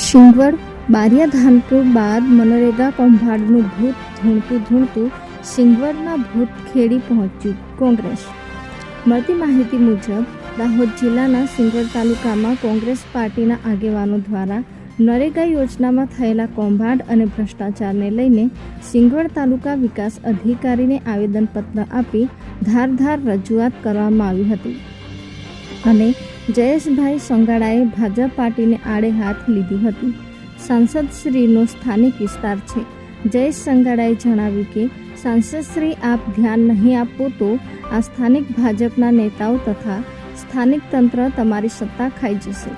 સિંગવડ બારિયા ધાનપુર બાદ મનરેગા કૌભાંડનું ભૂત ધૂણતું સિંગવડના ભૂતખેડી પહોંચ્યું કોંગ્રેસ. મળતી માહિતી મુજબ દાહોદ જિલ્લાના સિંગવડ તાલુકામાં કોંગ્રેસ પાર્ટીના આગેવાનો દ્વારા નરેગા યોજનામાં થયેલા કૌભાંડ અને ભ્રષ્ટાચારને લઈને સિંગવડ તાલુકા વિકાસ અધિકારીને આવેદનપત્ર આપી ધારદાર રજૂઆત કરવામાં આવી હતી અને જયેશભાઈ સંગાડાએ ભાજપ પાર્ટીને આડે હાથ લીધી હતી. સાંસદશ્રીનો સ્થાનિક વિસ્તાર છે. જયેશ સંગાડાએ જણાવ્યું કે સાંસદશ્રી આપ ધ્યાન નહીં આપો તો આ સ્થાનિક ભાજપના નેતાઓ તથા સ્થાનિક તંત્ર તમારી સત્તા ખાઈ જશે.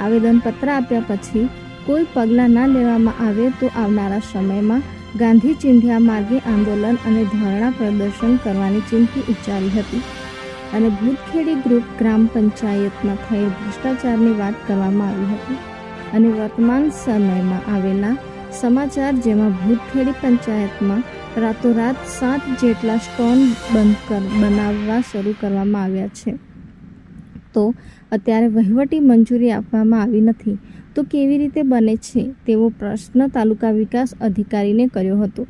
આવેદનપત્ર આપ્યા પછી કોઈ પગલાં ના લેવામાં આવે તો આવનારા સમયમાં ગાંધી ચિંધ્યા માર્ગે આંદોલન અને ધરણા પ્રદર્શન કરવાની ચીમકી ઉચ્ચારી હતી અને ભૂતખેડી ગ્રુપ ગ્રામ પંચાયતમાં થયેલ ભ્રષ્ટાચારની વાત કરવામાં આવી હતી અને વર્તમાન સમયમાં આવેલા સમાચાર જેમાં ભૂતખેડી પંચાયતમાં રાતોરાત 7 જેટલા સ્ટોન બનાવવા શરૂ કરવામાં આવ્યા છે, તો અત્યારે વહીવટી મંજૂરી આપવામાં આવી નથી, તો કેવી રીતે બને છે તેવો પ્રશ્ન તાલુકા વિકાસ અધિકારીને કર્યો હતો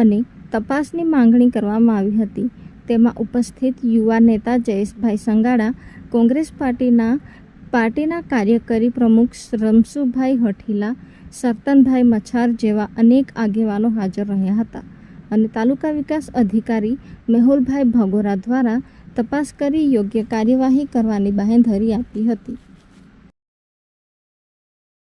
અને તપાસની માંગણી કરવામાં આવી હતી. તેમાં ઉપસ્થિત યુવા નેતા જયેશભાઈ સંગાડા, કોંગ્રેસ પાર્ટીના કાર્યકારી પ્રમુખ રમસુભાઈ હઠીલા, સરતનભાઈ મચ્છાર જેવા અનેક આગેવાનો હાજર રહ્યા હતા અને તાલુકા વિકાસ અધિકારી મેહુલભાઈ ભગોરા દ્વારા તપાસ કરી યોગ્ય કાર્યવાહી કરવાની બાંહેધરી આપી હતી.